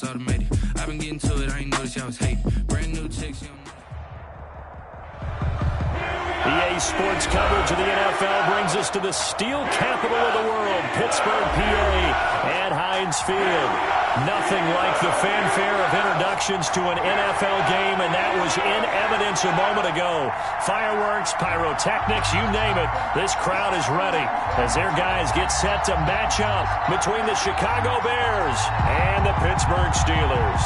it's automated. I've been getting to it, I ain't noticed y'all was hating. Brand new chicks, EA Sports coverage of the NFL brings us to the steel capital of the world, Pittsburgh, PA, at Heinz Field. Nothing like the fanfare of introductions to an NFL game, and that was in evidence a moment ago. Fireworks, pyrotechnics, you name it. This crowd is ready as their guys get set to match up between the Chicago Bears and the Pittsburgh Steelers.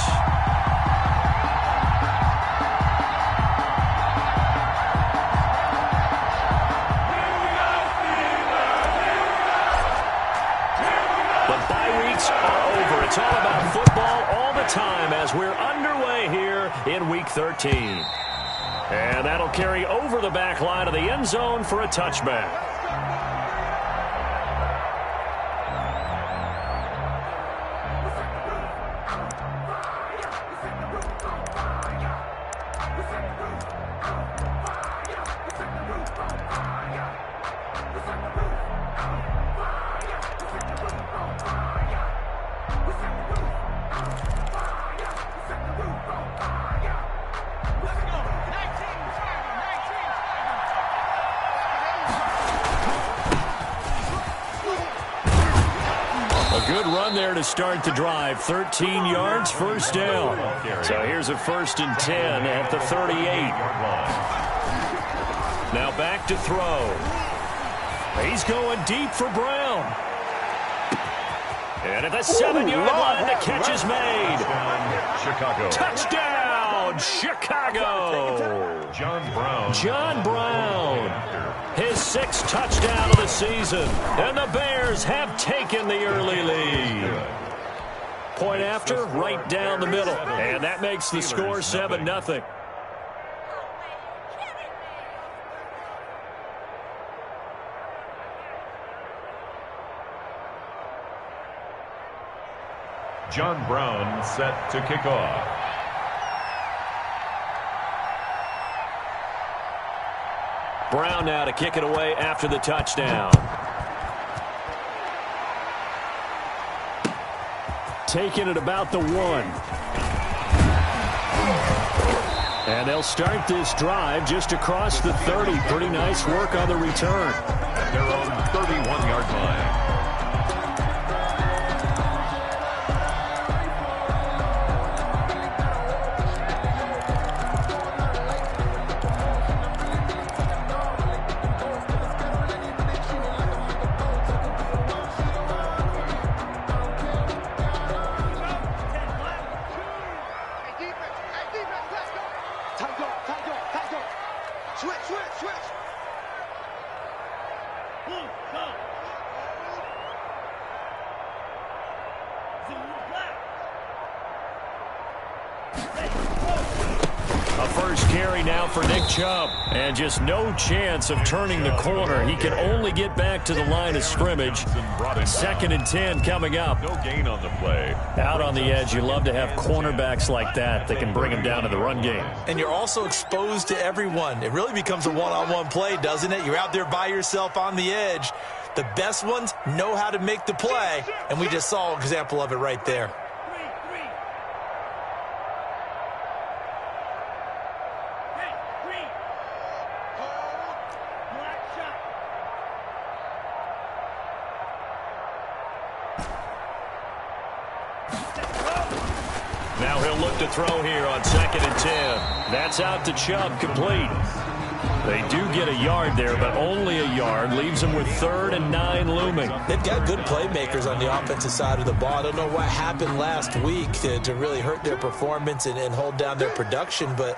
It's all about football all the time as we're underway here in Week 13. And that'll carry over the back line of the end zone for a touchback. Good run there to start the drive. 13 yards, first down. So here's a 1st and 10 at the 38. Now back to throw. He's going deep for Brown. And at the 7-yard line, the catch is made. Chicago. Touchdown, Chicago. John Brown. His 6th touchdown of the season. And the Bears have taken the early lead. Point after, right down the middle. And that makes the score 7-0. John Brown set to kick off. Brown now to kick it away after the touchdown. Taking it about the 1. And they'll start this drive just across the 30. Pretty nice work on the return. At their own 31-yard line. A first carry now for Nick Chubb. And just no chance of turning the corner. He can only get back to the line of scrimmage. 2nd and 10 coming up. No gain on the play. Out on the edge, you love to have cornerbacks like that can bring them down to the run game. And you're also exposed to everyone. It really becomes a one-on-one play, doesn't it? You're out there by yourself on the edge. The best ones know how to make the play, and we just saw an example of it right there. Now he'll look to throw here on 2nd and 10. That's out to Chubb, complete. They do get a yard there, but only a yard. Leaves them with 3rd and 9 looming. They've got good playmakers on the offensive side of the ball. I don't know what happened last week to really hurt their performance and hold down their production, but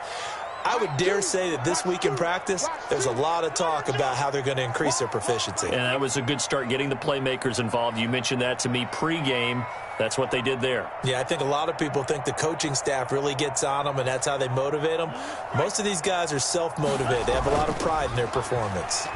I would dare say that this week in practice, there's a lot of talk about how they're going to increase their proficiency. And that was a good start, getting the playmakers involved. You mentioned that to me pregame. That's what they did there. Yeah, I think a lot of people think the coaching staff really gets on them, and that's how they motivate them. Most of these guys are self-motivated. They have a lot of pride in their performance.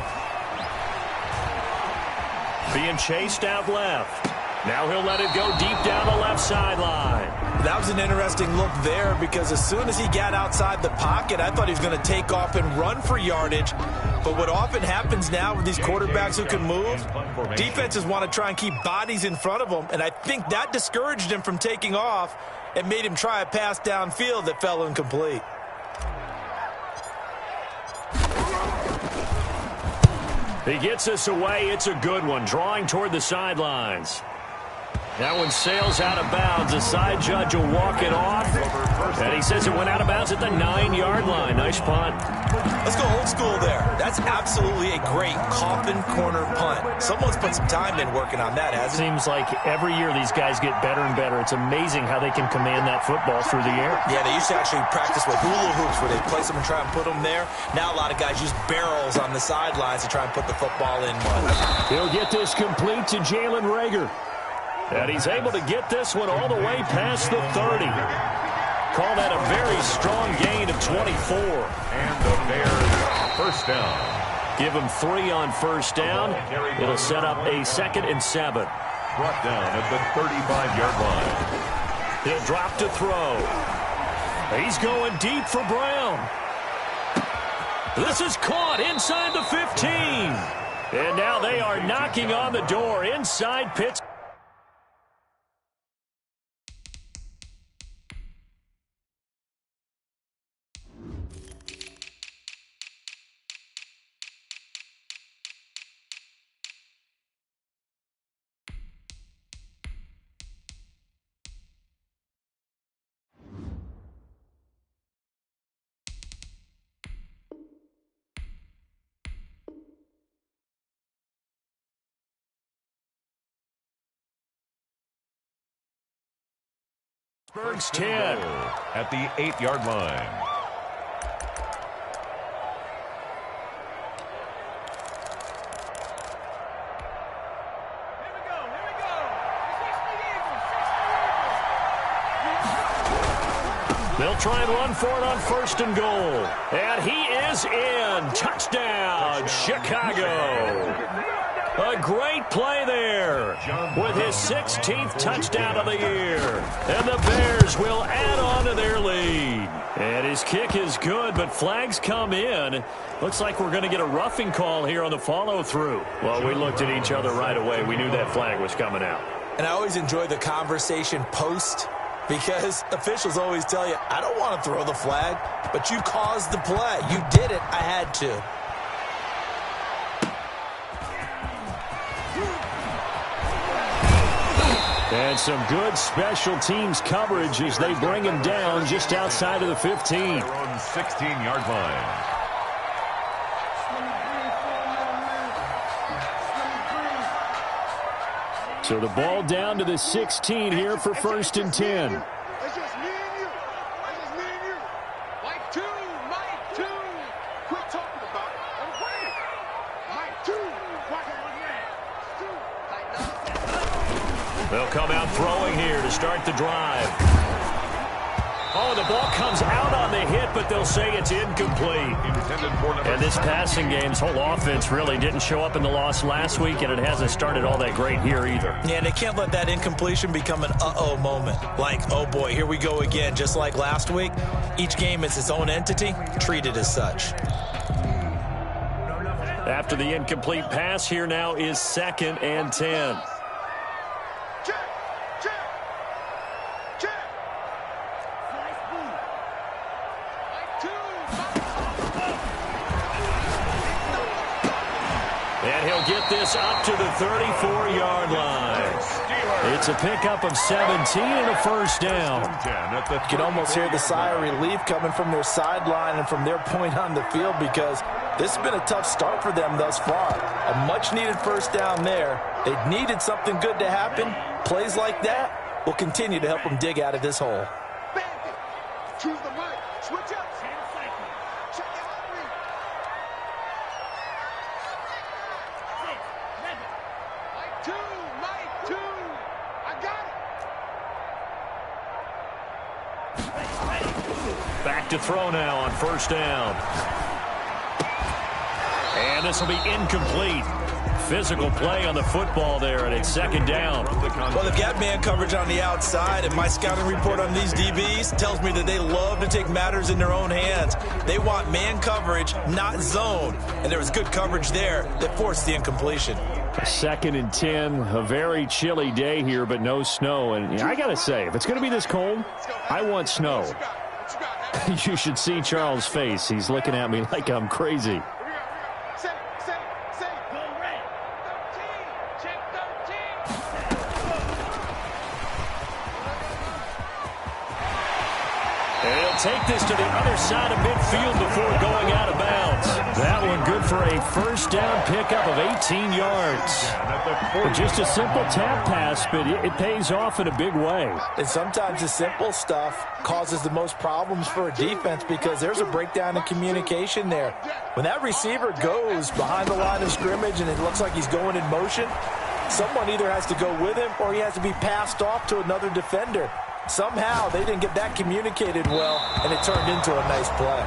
Being chased out left. Now he'll let it go deep down the left sideline. That was an interesting look there because as soon as he got outside the pocket, I thought he was going to take off and run for yardage. But what often happens now with these quarterbacks who can move, defenses want to try and keep bodies in front of them, and I think that discouraged him from taking off. and made him try a pass downfield that fell incomplete. He gets us away. It's a good one, drawing toward the sidelines. That one sails out of bounds. The side judge will walk it off. And he says it went out of bounds at the 9-yard line. Nice punt. Let's go old school there. That's absolutely a great coffin corner punt. Someone's put some time in working on that, hasn't it? Seems like every year these guys get better and better. It's amazing how they can command that football through the air. Yeah, they used to actually practice with hula hoops where they place them and try and put them there. Now a lot of guys use barrels on the sidelines to try and put the football in one. He'll get this complete to Jalen Reagor. And he's able to get this one all the way past the 30. Call that a very strong gain of 24. And the Bears first down. Give him 3 on first down. It'll set up a 2nd and 7. Brought down at the 35-yard line. He'll drop to throw. He's going deep for Brown. This is caught inside the 15. And now they are knocking on the door inside Pittsburgh. Pittsburgh's 10. At the 8-yard line. They'll try and run for it on 1st and goal. And he is in. Touchdown, Chicago. A great play there with his 16th touchdown of the year. And the Bears will add on to their lead. And his kick is good, but flags come in. Looks like we're going to get a roughing call here on the follow-through. Well, we looked at each other right away. We knew that flag was coming out. And I always enjoy the conversation post, because officials always tell you, I don't want to throw the flag, but you caused the play. You did it. I had to. And some good special teams coverage as they bring him down just outside of the 15. Their own 16-yard line. So the ball down to the 16 here for 1st and 10. It's just me and you. It's just me and you. Mike 2. Mike 2. Quit talking about it. I'm playing. Mike 2. Watch it, one man. 2. They'll come out throwing here to start the drive. Oh, the ball comes out on the hit, but they'll say it's incomplete. And this passing game's whole offense really didn't show up in the loss last week, and it hasn't started all that great here either. Yeah, and they can't let that incompletion become an uh-oh moment. Like, oh boy, here we go again, just like last week. Each game is its own entity, treated as such. After the incomplete pass, here now is 2nd and 10. And he'll get this up to the 34-yard line. It's a pickup of 17 and a first down. You can almost hear the sigh of relief coming from their sideline and from their point on the field, because this has been a tough start for them thus far. A much-needed first down there. They needed something good to happen. Plays like that will continue to help them dig out of this hole. Choose the mic. Switch up. Back to throw now on 1st down. And this will be incomplete. Physical play on the football there, and it's second down. Well, they've got man coverage on the outside, and my scouting report on these DBs tells me that they love to take matters in their own hands. They want man coverage, not zone. And there was good coverage there that forced the incompletion. 2nd and 10, a very chilly day here, but no snow. And I got to say, if it's going to be this cold, I want snow. You should see Charles' face. He's looking at me like I'm crazy. Take this to the other side of midfield before going out of bounds. That one good for a first down pickup of 18 yards. Just a simple tap pass, but it pays off in a big way. And sometimes the simple stuff causes the most problems for a defense because there's a breakdown in communication there. When that receiver goes behind the line of scrimmage and it looks like he's going in motion, someone either has to go with him or he has to be passed off to another defender. Somehow they didn't get that communicated well, and it turned into a nice play.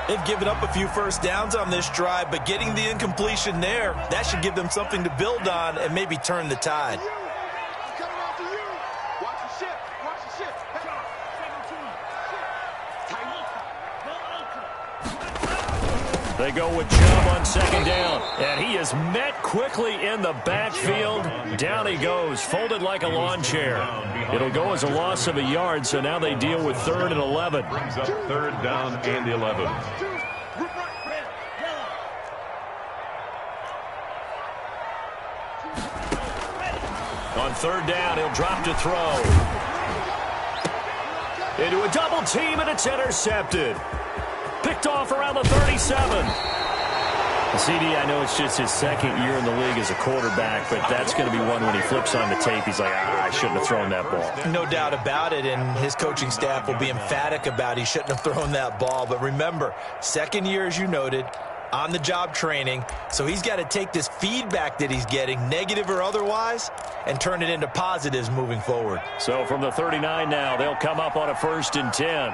They've given up a few first downs on this drive, but getting the incompletion there, that should give them something to build on and maybe turn the tide. They go with Chubb on second down, and he is met quickly in the backfield. Down he goes, folded like a lawn chair. It'll go as a loss of a yard, so now they deal with 3rd and 11. Brings up 3rd down and 11. On 3rd down, he'll drop to throw. Into a double team, and it's intercepted. Picked off around the 37. CD, I know it's just his 2nd year in the league as a quarterback, but that's going to be one when he flips on the tape. He's like, I shouldn't have thrown that ball. No doubt about it, and his coaching staff will be emphatic about he shouldn't have thrown that ball. But remember, 2nd year, as you noted, on-the-job training, so he's got to take this feedback that he's getting, negative or otherwise, and turn it into positives moving forward. So from the 39 now, they'll come up on a 1st and 10.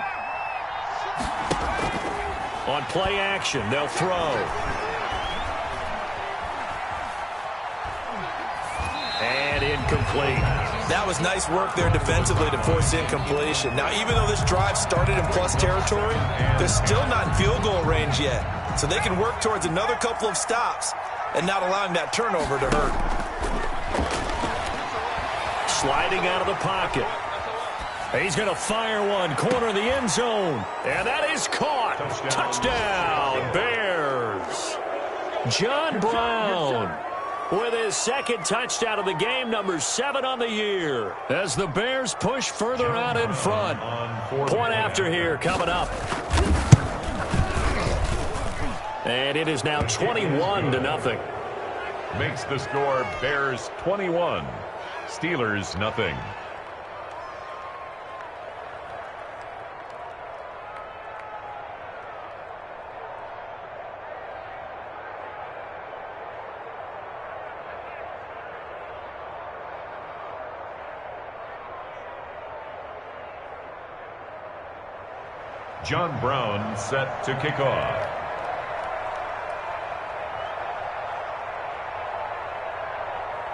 On play action, they'll throw. And incomplete. That was nice work there defensively to force incompletion. Now, even though this drive started in plus territory, they're still not in field goal range yet. So they can work towards another couple of stops and not allowing that turnover to hurt. Sliding out of the pocket. He's going to fire one, corner of the end zone. And that is caught. Touchdown, Bears. John Brown with his 2nd touchdown of the game, number 7 on the year. As the Bears push further out in front. Point after here coming up. And it is now 21-0. Makes the score Bears 21, Steelers nothing. John Brown set to kick off.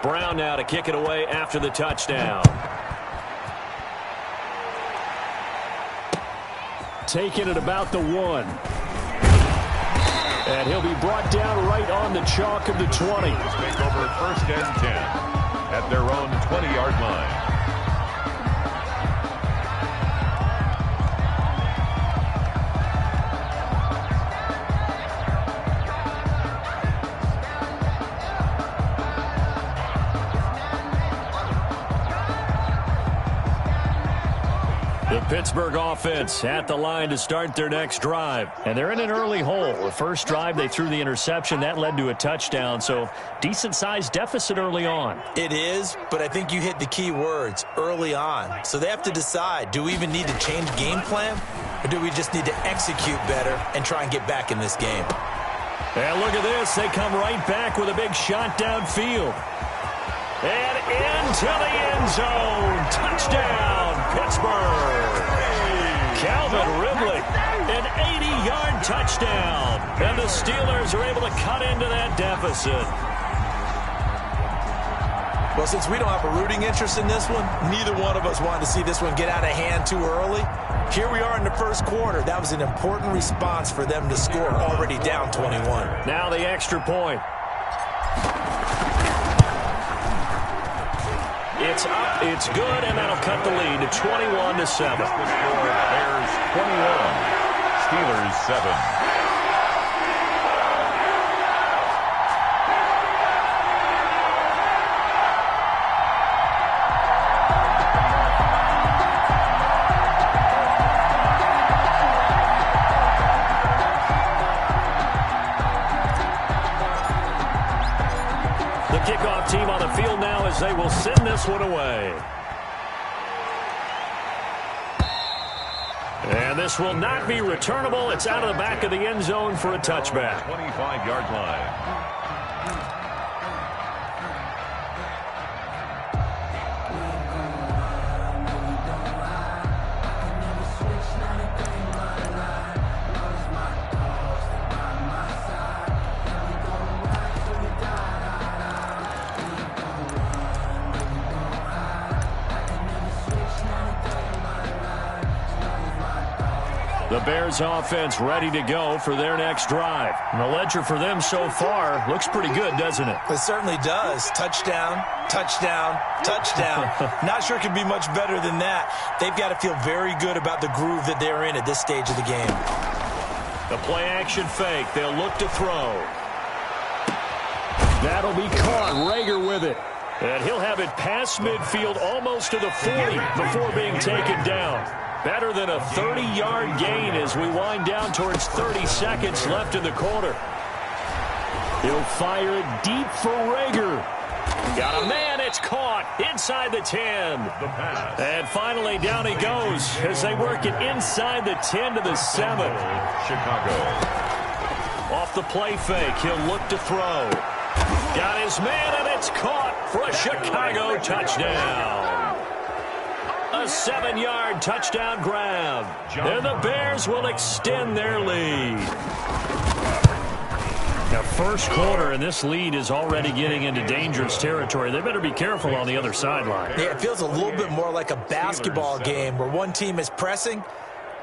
Brown now to kick it away after the touchdown. Taking it about the 1. And he'll be brought down right on the chalk of the 20. Take over 1st and 10 at their own 20-yard line. Pittsburgh offense at the line to start their next drive. And they're in an early hole. The first drive, they threw the interception. That led to a touchdown, so decent-sized deficit early on. It is, but I think you hit the key words, early on. So they have to decide, do we even need to change game plan, or do we just need to execute better and try and get back in this game? And look at this. They come right back with a big shot downfield. And into the end zone. Touchdown, Pittsburgh. Calvin Ridley, an 80-yard touchdown. And the Steelers are able to cut into that deficit. Well, since we don't have a rooting interest in this one, neither one of us wanted to see this one get out of hand too early. Here we are in the first quarter. That was an important response for them to score, already down 21. Now the extra point. It's up, it's good, and that'll cut the lead to 21-7. Bears 21, Steelers 7. Kickoff team on the field now as they will send this one away. And this will not be returnable. It's out of the back of the end zone for a touchback. 25-yard line. The Bears offense ready to go for their next drive. And the ledger for them so far looks pretty good, doesn't it? It certainly does. Touchdown, touchdown, touchdown. Not sure it can be much better than that. They've got to feel very good about the groove that they're in at this stage of the game. The play-action fake. They'll look to throw. That'll be caught. Rager with it. And he'll have it past midfield almost to the 40 before being taken down. Better than a 30-yard gain as we wind down towards 30 seconds left in the quarter. He'll fire it deep for Rager. Got a man, it's caught inside the 10. And finally down he goes as they work it inside the 10 to the 7. Chicago. Off the play fake, he'll look to throw. Got his man, and it's caught for a Chicago touchdown. A 7-yard touchdown grab. And the Bears will extend their lead. Now, first quarter, and this lead is already getting into dangerous territory. They better be careful on the other sideline. Yeah, it feels a little bit more like a basketball game where one team is pressing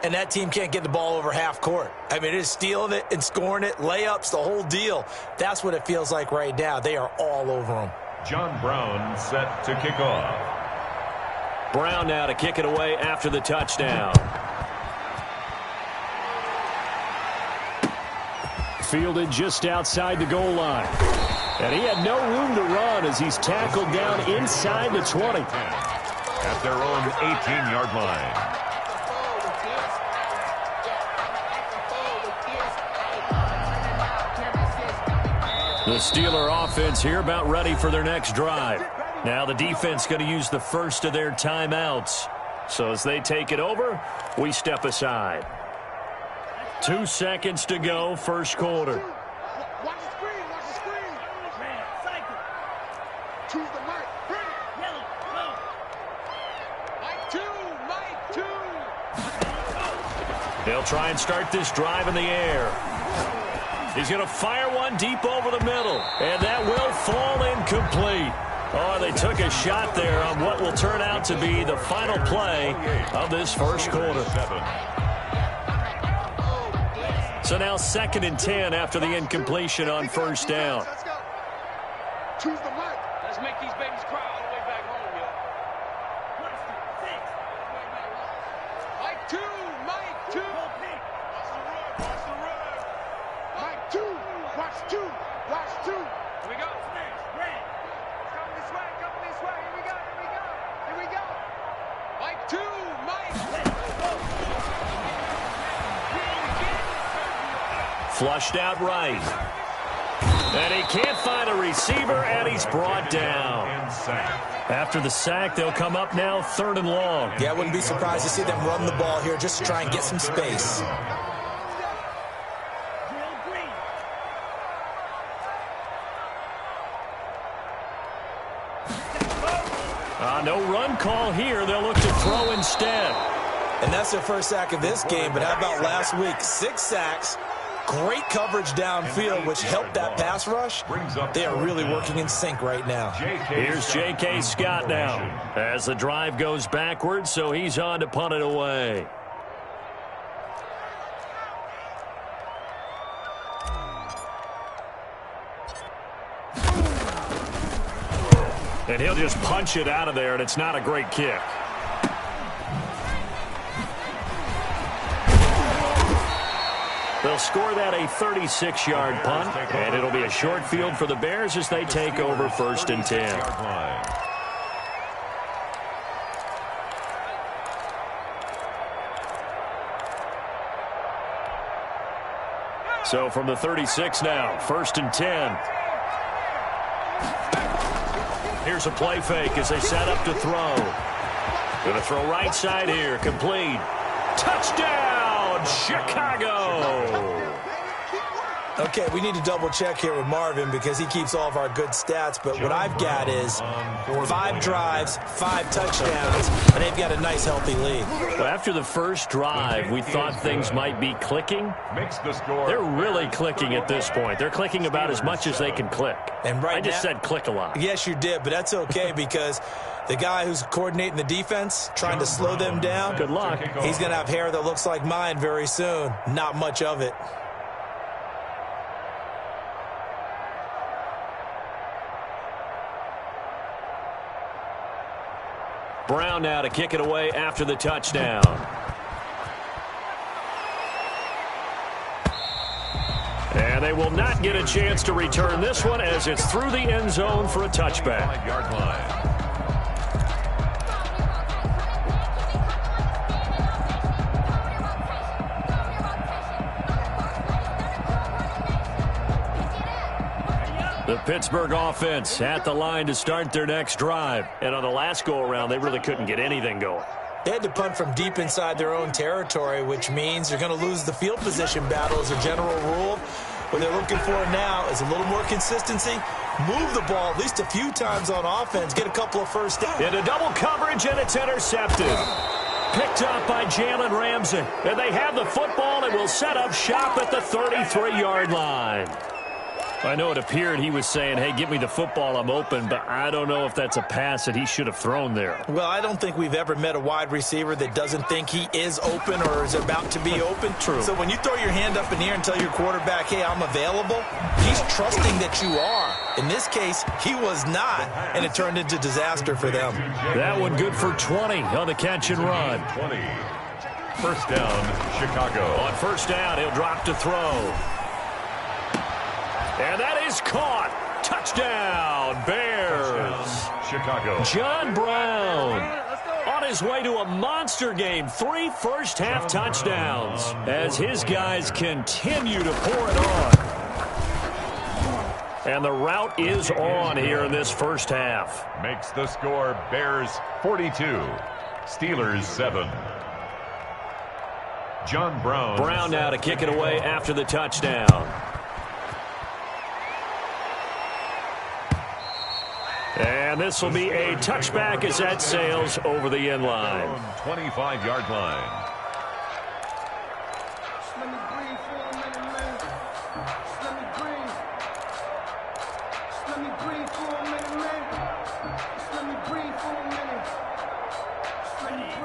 and that team can't get the ball over half court. I mean, it is stealing it and scoring it, layups, the whole deal. That's what it feels like right now. They are all over them. John Brown set to kick off. Brown now to kick it away after the touchdown. Fielded just outside the goal line. And he had no room to run as he's tackled down inside the 20. At their own 18-yard line. The Steeler offense here about ready for their next drive. Now the defense going to use the first of their timeouts. So as they take it over, we step aside. 2 seconds to go, first quarter. Watch the screen, watch the screen. Choose the mic. Yellow, go. Mike 2. They'll try and start this drive in the air. He's going to fire one deep over the middle, and that will fall incomplete. Oh, they took a shot there on what will turn out to be the final play of this first quarter. So now 2nd and 10 after the incompletion on first down. Choose the mic. Let's make these babies cry all the way back home, yo. Mike 2. Watch the run. Mike 2. Watch 2. Here we go. Coming this way. Here we go. Mike 2. Flushed out right. And he can't find a receiver, and he's brought down. After the sack, they'll come up now 3rd and long. Yeah, I wouldn't be surprised to see them run the ball here just to try and get some space. No run call here. They'll look to throw instead. And that's their first sack of this game, but how about last week? 6 sacks, great coverage downfield, which helped that pass rush. They are really working in sync right now. Here's J.K. Scott now as the drive goes backwards, so he's on to punt it away. And he'll just punch it out of there, and it's not a great kick. They'll score that a 36-yard punt, and it'll be a short field for the Bears as they take over 1st and 10. So from the 36 now, 1st and 10. Here's a play fake as they set up to throw. Going to throw right side here, complete. Touchdown, Chicago! Okay, we need to double-check here with Marvin because he keeps all of our good stats, but what I've got is 5 drives, 5 touchdowns, and they've got a nice, healthy lead. Well, after the first drive, we thought things might be clicking. They're really clicking at this point. They're clicking about as much as they can click. And right I just said click a lot. Yes, you did, but that's okay because the guy who's coordinating the defense, trying to slow them down, good luck. He's going to have hair that looks like mine very soon. Not much of it. Brown now to kick it away after the touchdown. And they will not get a chance to return this one as it's through the end zone for a touchback. The Pittsburgh offense at the line to start their next drive. And on the last go-around, they really couldn't get anything going. They had to punt from deep inside their own territory, which means you're going to lose the field position battle as a general rule. What they're looking for now is a little more consistency. Move the ball at least a few times on offense. Get a couple of first downs. Into double coverage, and it's intercepted. Picked up by Jalen Ramsey. And they have the football and will set up shop at the 33-yard line. I know it appeared he was saying, hey, give me the football, I'm open, but I don't know if that's a pass that he should have thrown there. Well, I don't think we've ever met a wide receiver that doesn't think he is open or is about to be open. True. So when you throw your hand up in the air and tell your quarterback, hey, I'm available, he's trusting that you are. In this case, he was not, and it turned into disaster for them. That one good for 20 on the catch and run. 20. First down, Chicago. On first down, he'll drop to throw. And that is caught. Touchdown, Bears. Chicago. John Brown on his way to a monster game. 3 first-half touchdowns as his guys continue to pour it on. And the route is on here in this first half. Makes the score Bears 42, Steelers 7. John Brown. Brown now to kick it away after the touchdown. And this will be a touchback as that sails over the end line. 25-yard line.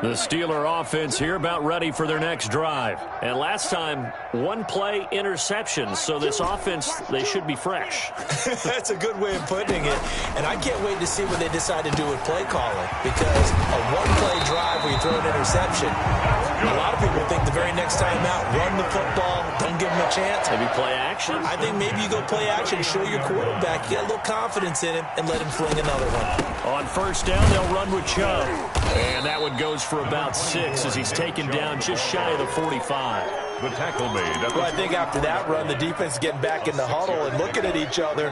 The Steeler offense here about ready for their next drive. And last time, 1-play interceptions. So this offense, they should be fresh. That's a good way of putting it. And I can't wait to see what they decide to do with play calling. Because a 1-play drive where you throw an interception, a lot of people think the very next time out, run the football, don't give them a chance. Maybe play action? I think maybe you go play action, show your quarterback, you got a little confidence in him, and let him fling another one. On first down, they'll run with Chubb. And that one goes for about 6 as he's taken down just shy of the 45. The tackle made. Well, I think after that run, the defense is getting back in the huddle and looking at each other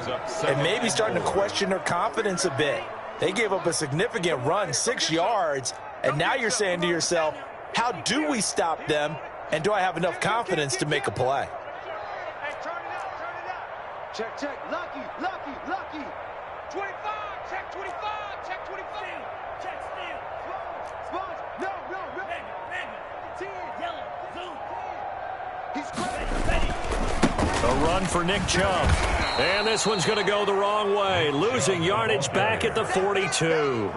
and maybe starting to question their confidence a bit. They gave up a significant run, 6 yards, and now you're saying to yourself, how do we stop them, and do I have enough confidence to make a play? Hey, turn it up. Check, check. Lucky. 25. Check 25. Check 25. Check steal. Sponge. No. A run for Nick Chubb. And this one's going to go the wrong way, losing yardage back at the 42.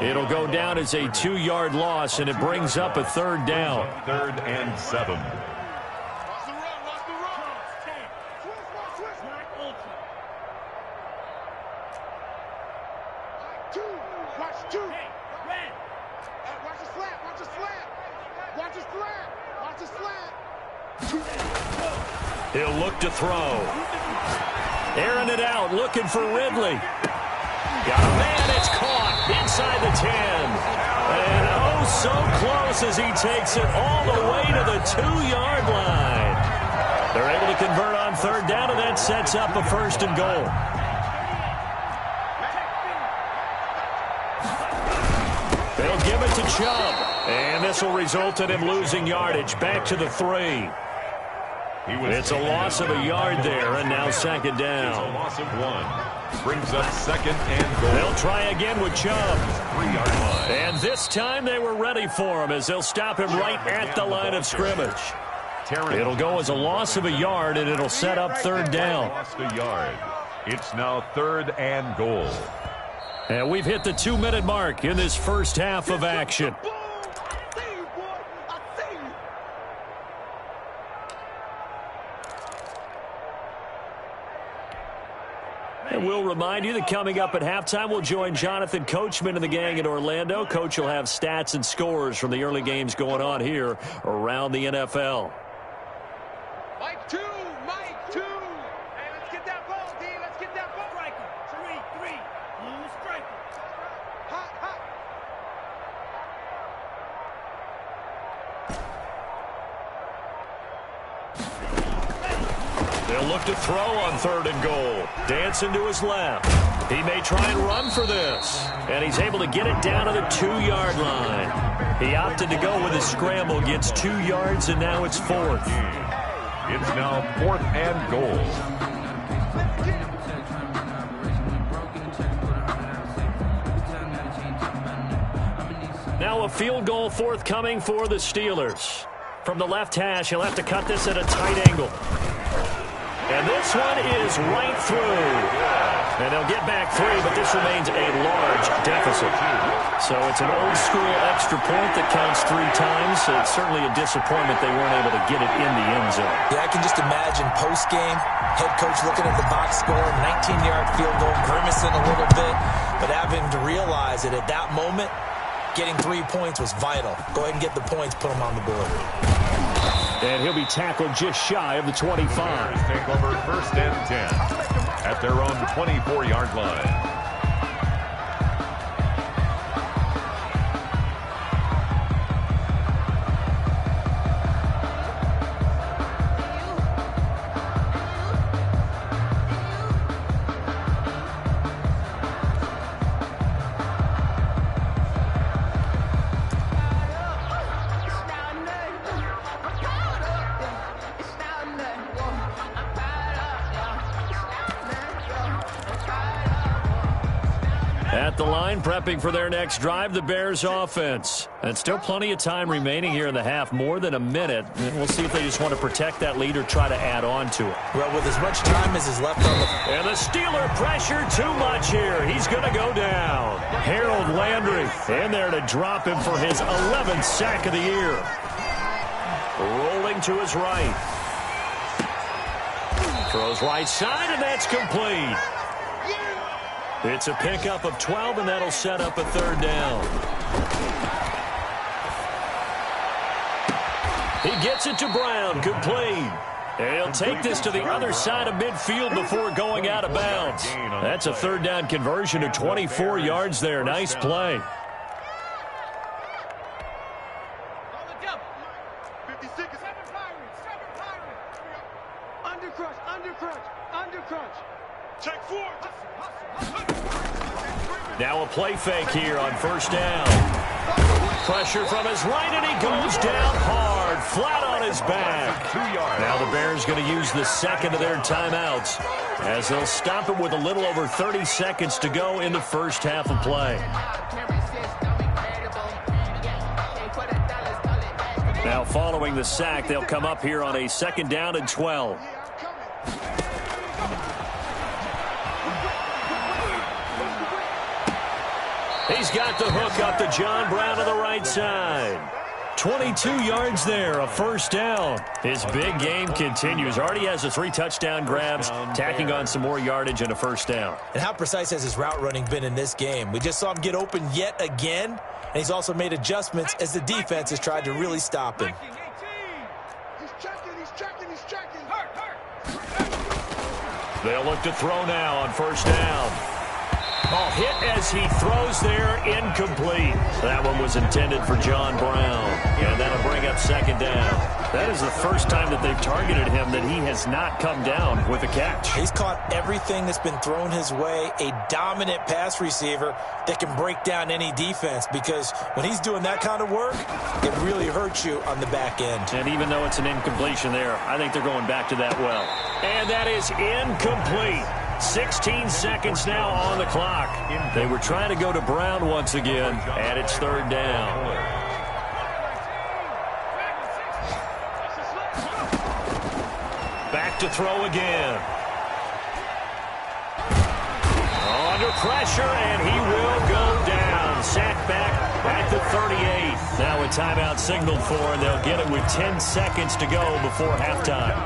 It'll go down as a 2-yard loss, and it brings up a third down. 3rd and 7. Watch the run, watch the run. Switch. Watch two. Watch the slant, watch the slant. Watch the slant, watch the slant. He'll look to throw. Airing it out, looking for Ridley. Got a man, it's caught inside the 10. And oh, so close as he takes it all the way to the 2-yard line. They're able to convert on third down, and that sets up a 1st and goal. They'll give it to Chubb. And this will result in him losing yardage back to the 3. It's a loss of a yard there, and now 2nd down. It's a loss of 1. Brings up 2nd and goal. They'll try again with Chubb. 3-yard line. And this time they were ready for him as they'll stop him right at the line of scrimmage. It'll go as a loss of a yard, and it'll set up 3rd down. Lost a yard. It's now 3rd and goal. And we've hit the 2-minute mark in this first half of action. And we'll remind you that coming up at halftime, we'll join Jonathan Coachman and the gang in Orlando. Coach will have stats and scores from the early games going on here around the NFL. Mike 2, Mike 2. Hey, let's get that ball, D. Let's get that ball. Striker, 3, blue striker. Hot. They'll look to throw on 3rd and goal. Dancing to his left. He may try and run for this. And he's able to get it down to the 2-yard line. He opted to go with his scramble, gets 2 yards, and now it's 4th. It's now 4th and goal. Now a field goal forthcoming for the Steelers. From the left hash, he'll have to cut this at a tight angle. And this one is right through. And they'll get back 3, but this remains a large deficit. So it's an old-school extra point that counts 3 times. So it's certainly a disappointment they weren't able to get it in the end zone. Yeah, I can just imagine post-game, head coach looking at the box score, 19-yard field goal, grimacing a little bit, but having to realize that at that moment, getting 3 points was vital. Go ahead and get the points, put them on the board. And he'll be tackled just shy of the 25. Take over 1st and 10 at their own 24-yard line. At the line, prepping for their next drive, the Bears offense. And still plenty of time remaining here in the half, more than a minute. And we'll see if they just want to protect that lead or try to add on to it. Well, with as much time as is left on the... And the Steeler pressure too much here. He's going to go down. Harold Landry in there to drop him for his 11th sack of the year. Rolling to his right. Throws right side, and that's complete. It's a pickup of 12, and that'll set up a 3rd down. He gets it to Brown, complete. And he'll take this to the other side of midfield before going out of bounds. That's a 3rd down conversion of 24 yards there. Nice play. 50 seconds. Under crunch. Check 4. Now a play fake here on 1st down. Pressure from his right, and he goes down hard, flat on his back. 2 yards. Now the Bears going to use the second of their timeouts as they'll stop him with a little over 30 seconds to go in the first half of play. Now following the sack, they'll come up here on a 2nd down and 12. He's got the hook up to John Brown on the right side. 22 yards there, a 1st down. His big game continues. Already has the 3 touchdown grabs, tacking on some more yardage and a 1st down. And how precise has his route running been in this game? We just saw him get open yet again, and he's also made adjustments as the defense has tried to really stop him. He's checking. They'll look to throw now on 1st down. Oh, hit as he throws there, incomplete. That one was intended for John Brown, and that'll bring up 2nd down. That is the first time that they've targeted him that he has not come down with a catch. He's caught everything that's been thrown his way, a dominant pass receiver that can break down any defense, because when he's doing that kind of work, it really hurts you on the back end. And even though it's an incompletion there, I think they're going back to that well. And that is incomplete. 16 seconds now on the clock. They were trying to go to Brown once again, and it's 3rd down. Back to throw again. Under pressure, and he will go down. Sacked back at the 38. Now a timeout signaled for, and they'll get it with 10 seconds to go before halftime.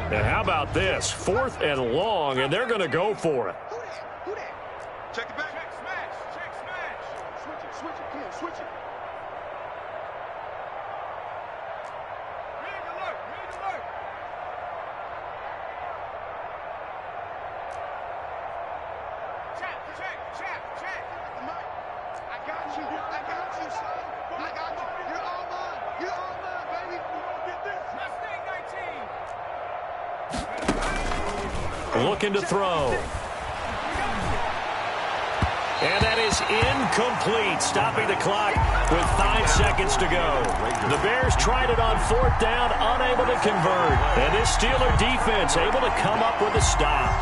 And how about this? 4th and long, and they're going to go for it. Who that? Check it back. Check smash. Switch it. Come on, switch it. Ring alert. Check. I got you, son. I got you. You're all mine, baby. Get this. Mustang 19. Looking to throw. And that is incomplete, stopping the clock with 5 seconds to go. The Bears tried it on 4th down, unable to convert. And this Steeler defense able to come up with a stop.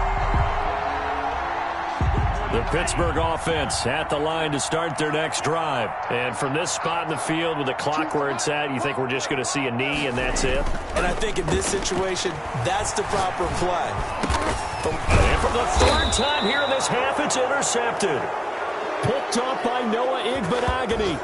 The Pittsburgh offense at the line to start their next drive. And from this spot in the field with the clock where it's at, you think we're just going to see a knee and that's it? And I think in this situation, that's the proper play. And for the 3rd time here in this half, it's intercepted. Picked off by Noah Igbenogany.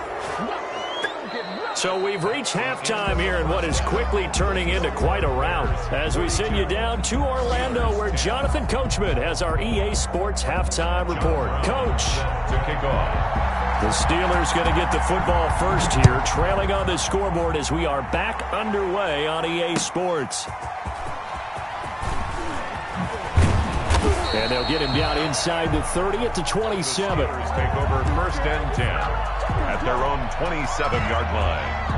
So we've reached halftime here in what is quickly turning into quite a rout as we send you down to Orlando where Jonathan Coachman has our EA Sports halftime report. Coach. To kick off. The Steelers going to get the football first here, trailing on the scoreboard as we are back underway on EA Sports. And they'll get him down inside the 30 at the 27. Steelers take over 1st and 10 at their own 27-yard line.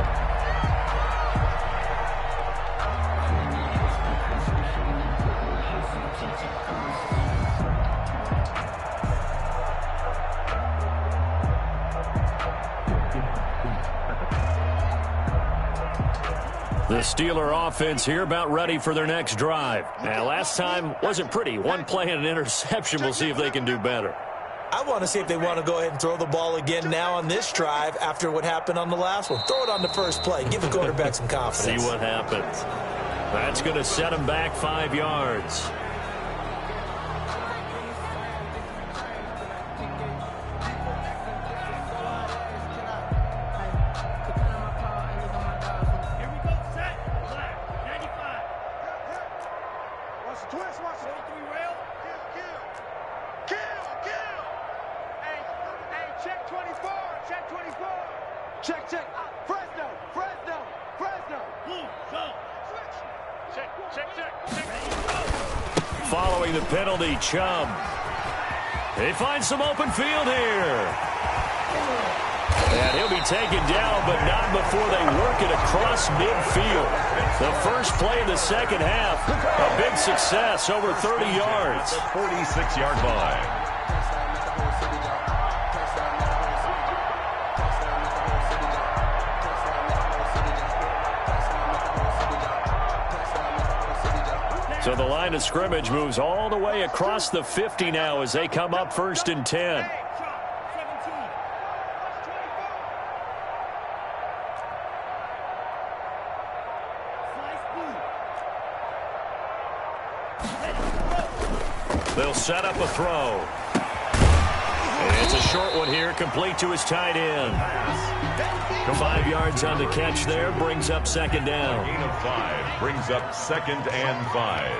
The Steeler offense here about ready for their next drive. Now, last time wasn't pretty. One play and an interception. We'll see if they can do better. I want to see if they want to go ahead and throw the ball again now on this drive after what happened on the last one. Throw it on the first play. Give the quarterback some confidence. See what happens. That's going to set them back 5 yards. Following the penalty, Chubb. They find some open field here. And he'll be taken down, but not before they work it across midfield. The first play of the second half, a big success, over 30 yards. 46-yard line. So the line of scrimmage moves all the way across the 50 now as they come up 1st and 10. They'll set up a throw. And it's a short one here, complete to his tight end. 5 yards on the catch there, brings up 2nd down. Gain of 5 brings up 2nd and 5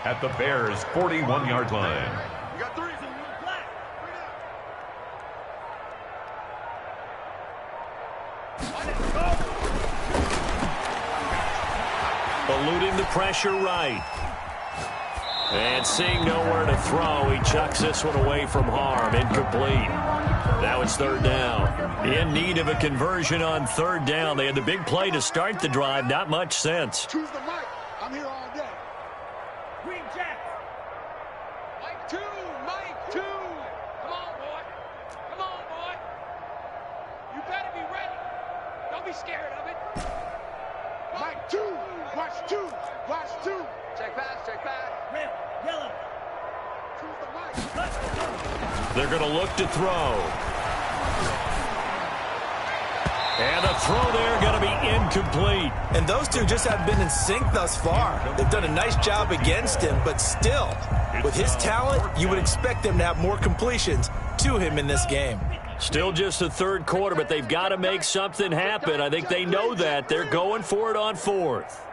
at the Bears' 41-yard line. You got 3. Eluding the pressure right. And seeing nowhere to throw, he chucks this one away from harm. Incomplete. Now it's 3rd down. In need of a conversion on 3rd down. They had the big play to start the drive. Not much sense. Choose the mic. I'm here all day. Green Jack. Mike 2. Mike 2. Come on, boy. Come on, boy. You better be ready. Don't be scared of it. Mike 2. Watch 2. Watch 2. Check back. Check back. Red, yellow. Choose the mic. They're going to look to throw. And the throw there going to be incomplete. And those two just haven't been in sync thus far. They've done a nice job against him, but still, with his talent, you would expect them to have more completions to him in this game. Still just the 3rd quarter, but they've got to make something happen. I think they know that. They're going for it on 4th.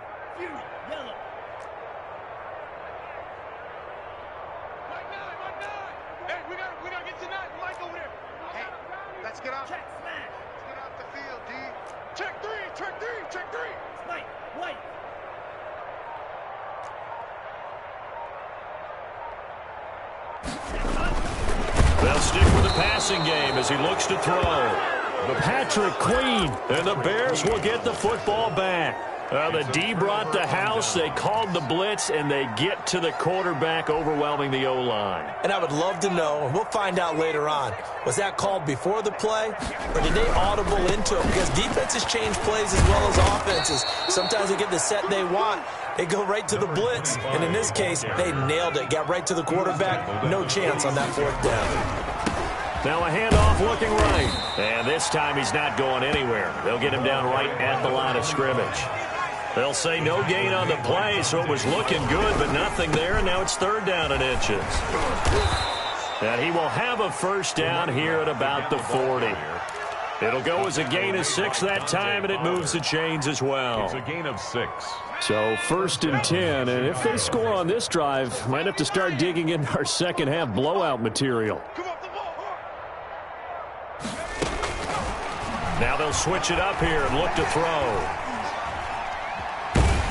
They'll stick with the passing game as he looks to throw. The Patrick Queen, and the Bears will get the football back. The D brought the house, they called the blitz, and they get to the quarterback, overwhelming the O-line. And I would love to know, and we'll find out later on, was that called before the play, or did they audible into it? Because defenses change plays as well as offenses. Sometimes they get the set they want. They go right to the blitz, and in this case, they nailed it. Got right to the quarterback. No chance on that 4th down. Now a handoff looking right. And this time he's not going anywhere. They'll get him down right at the line of scrimmage. They'll say no gain on the play, so it was looking good, but nothing there, and now it's 3rd down and inches. And he will have a 1st down here at about the 40. It'll go as a gain of 6 that time, and it moves the chains as well. It's a gain of 6. So 1st and 10, and if they score on this drive, might have to start digging in our second half blowout material. Now they'll switch it up here and look to throw.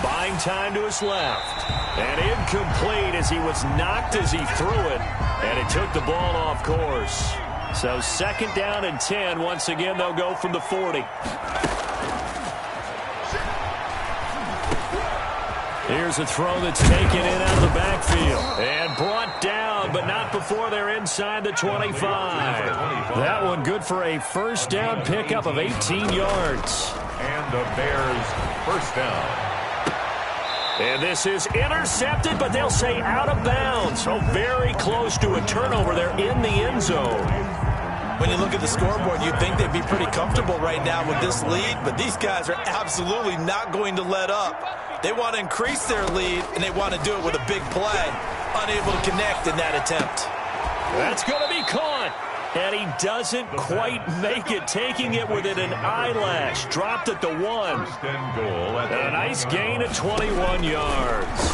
Buying time to his left. And incomplete as he was knocked as he threw it. And it took the ball off course. So 2nd down and 10. Once again, they'll go from the 40. Here's a throw that's taken in out of the backfield. And brought down, but not before they're inside the 25. That one good for a 1st down pickup of 18 yards. And the Bears' 1st down. And this is intercepted, but they'll say out of bounds. So very close to a turnover there in the end zone. When you look at the scoreboard, you'd think they'd be pretty comfortable right now with this lead, but these guys are absolutely not going to let up. They want to increase their lead, and they want to do it with a big play. Unable to connect in that attempt. That's going to be caught. And he doesn't quite make it, taking it within an eyelash. Dropped at the 1. And a nice gain of 21 yards.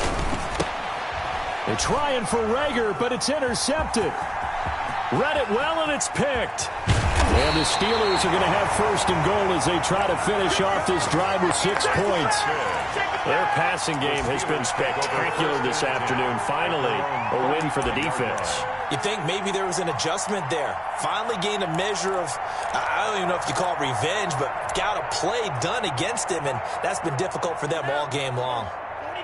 They're trying for Rager, but it's intercepted. Read it well, and it's picked. And the Steelers are going to have 1st and goal as they try to finish off this drive with 6 points. Their passing game has been spectacular this afternoon. Finally, a win for the defense. You think maybe there was an adjustment there. Finally gained a measure of, I don't even know if you call it revenge, but got a play done against him, and that's been difficult for them all game long.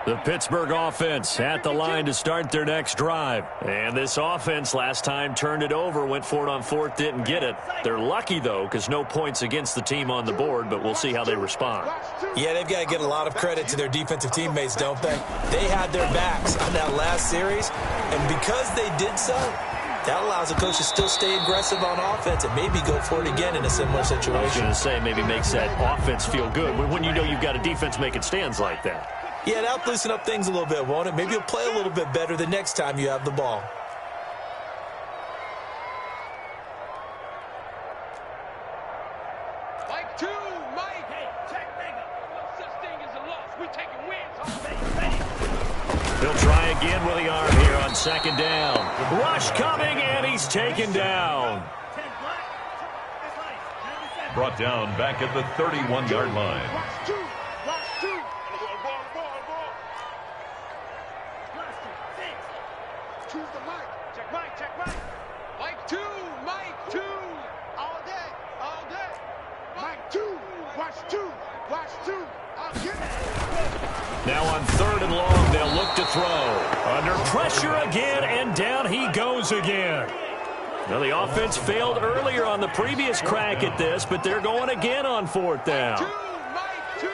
The Pittsburgh offense at the line to start their next drive. And this offense last time turned it over, went for it on fourth, didn't get it. They're lucky, though, because no points against the team on the board, but we'll see how they respond. Yeah, they've got to get a lot of credit to their defensive teammates, don't they? They had their backs on that last series, and because they did so, that allows the coach to still stay aggressive on offense and maybe go for it again in a similar situation. I was going to say, maybe makes that offense feel good when you know you've got a defense making stands like that. Yeah, that'll loosen up things a little bit, won't it? Maybe you'll play a little bit better the next time you have the ball. Mike 2, Mike. Hey, check nigga. No such thing as a loss. We taking wins. Huh? He'll try again with the arm here on second down. Rush coming, and he's taken down. Brought down back at the 31-yard line. Watch 2. Watch 2. Choose the Mike. Check Mike. Check Mike. Mike 2. Mike 2. All day. All day. Mike 2. Watch 2. Watch 2. I'll get it. Now on third and long, they'll look to throw. Under pressure again, and down he goes again. Now the offense failed earlier on the previous crack at this, but they're going again on fourth down. Mike 2.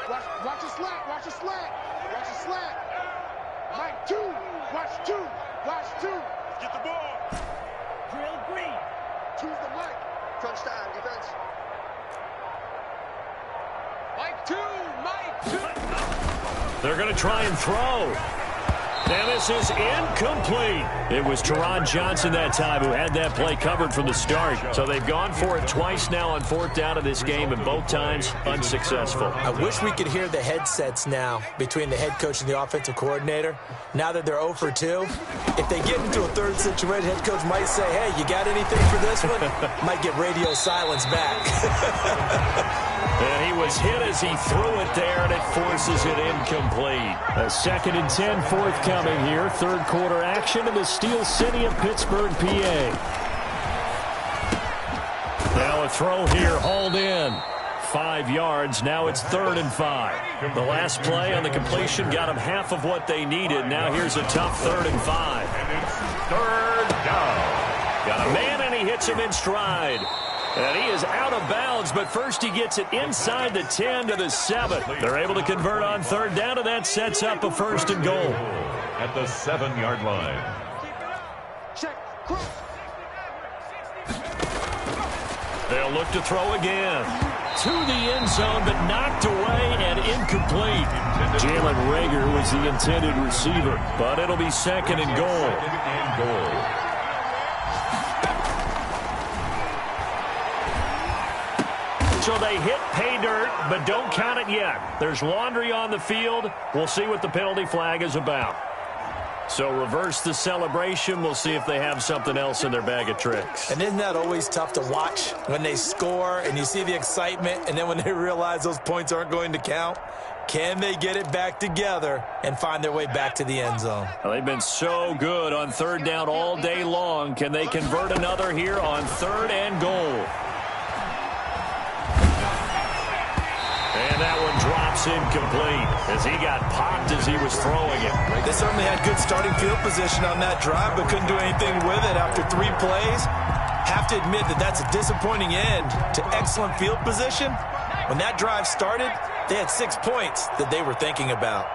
Watch the slant. Watch the slant. Watch the slant. Mike 2. Watch 2. Watch 2. Get the ball. Drill green. Choose the Mike. Crunch time, defense. Mike 2. Mike 2. They're going to try and throw. And this is incomplete. It was Teron Johnson that time who had that play covered from the start. So they've gone for it twice now on fourth down of this game, and both times unsuccessful. I wish we could hear the headsets now between the head coach and the offensive coordinator. Now that they're 0 for 2, if they get into a third situation, head coach might say, hey, you got anything for this one? Might get radio silence back. And he was hit as he threw it there, and it forces it incomplete. A 2nd and 10 forthcoming here. Third quarter action in the Steel City of Pittsburgh, PA. Now a throw here, hauled in. 5 yards. Now it's 3rd and 5. The last play on the completion got them half of what they needed. Now here's a tough 3rd and 5. And it's 3rd down. Got a man, and he hits him in stride. And he is out of bounds, but first he gets it inside the 10 to the 7. They're able to convert on 3rd down, and that sets up a 1st and goal. At the 7-yard line. Check. Cross. They'll look to throw again. To the end zone, but knocked away and incomplete. Jalen Reagor was the intended receiver, but it'll be 2nd and goal. 2nd and goal. So they hit pay dirt, but don't count it yet. There's laundry on the field. We'll see what the penalty flag is about. So reverse the celebration. We'll see if they have something else in their bag of tricks. And isn't that always tough to watch when they score and you see the excitement, and then when they realize those points aren't going to count? Can they get it back together and find their way back to the end zone? Well, they've been so good on 3rd down all day long. Can they convert another here on 3rd and goal? And that one drops incomplete as he got popped as he was throwing it. They certainly had good starting field position on that drive, but couldn't do anything with it after 3 plays. Have to admit that that's a disappointing end to excellent field position. When that drive started, they had 6 points that they were thinking about.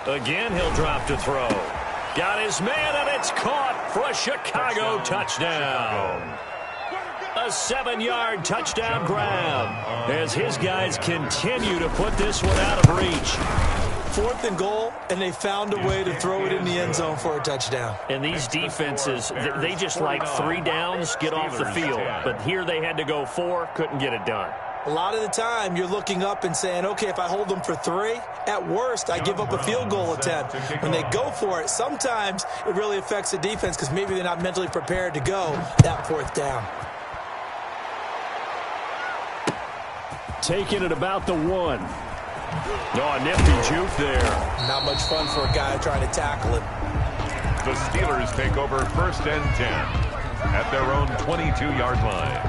Again, he'll drop to throw. Got his man, and it's caught for a Chicago touchdown. A 7-yard touchdown grab as his guys continue to put this one out of reach. 4th and goal, and they found a way to throw it in the end zone for a touchdown. And these defenses, they just like 3 downs, get off the field. But here they had to go 4, couldn't get it done. A lot of the time, you're looking up and saying, okay, if I hold them for 3, at worst, I give up a field goal attempt. When they go for it, sometimes it really affects the defense because maybe they're not mentally prepared to go that 4th down. Taking it about the 1. Oh, a nifty juke there. Not much fun for a guy trying to tackle it. The Steelers take over 1st and 10 at their own 22-yard line.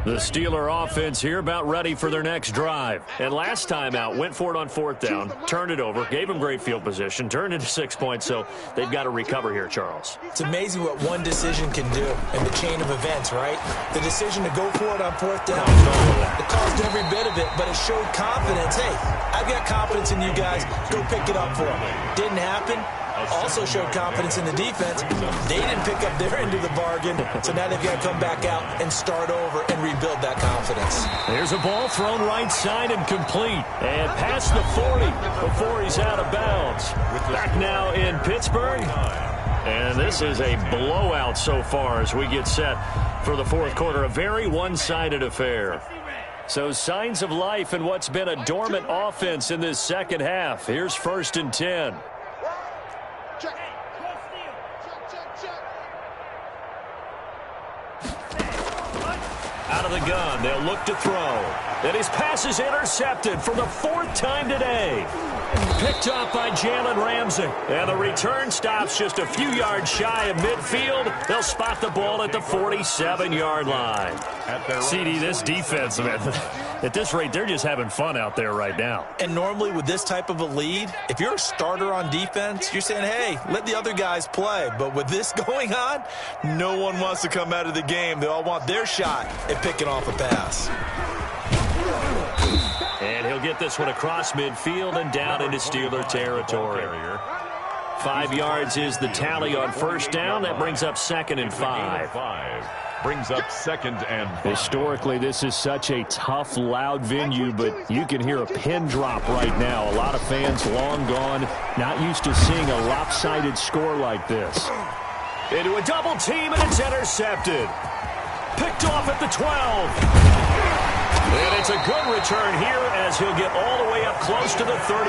The Steeler offense here about ready for their next drive. And last time out, went for it on 4th down, turned it over, gave them great field position, turned into 6 points, so they've got to recover here, Charles. It's amazing what one decision can do in the chain of events, right? The decision to go for it on 4th down, it caused every bit of it, but it showed confidence. Hey, I've got confidence in you guys. Go pick it up for them. Didn't happen. Also showed confidence in the defense. They didn't pick up their end of the bargain, so now they've got to come back out and start over and rebuild that confidence. There's a ball thrown right side and complete. And past the 40 before he's out of bounds. Back now in Pittsburgh. And this is a blowout so far as we get set for the 4th quarter. A very one-sided affair. So signs of life in what's been a dormant offense in this second half. Here's 1st and 10. Out of the gun, they'll look to throw. And his pass is intercepted for the 4th time today. Picked up by Jalen Ramsey. And the return stops just a few yards shy of midfield. They'll spot the ball at the 47-yard line. CD, this defense, man, at this rate, they're just having fun out there right now. And normally with this type of a lead, if you're a starter on defense, you're saying, hey, let the other guys play. But with this going on, no one wants to come out of the game. They all want their shot at picking off a pass. And he'll get this one across midfield and down into Steeler territory. 5 yards is the tally on 1st down. That brings up 2nd and 5. Brings up 2nd and 5. Historically, this is such a tough, loud venue, but you can hear a pin drop right now. A lot of fans long gone, not used to seeing a lopsided score like this. Into a double team, and it's intercepted. Picked off at the 12. And it's a good return here as he'll get all the way up close to the 35.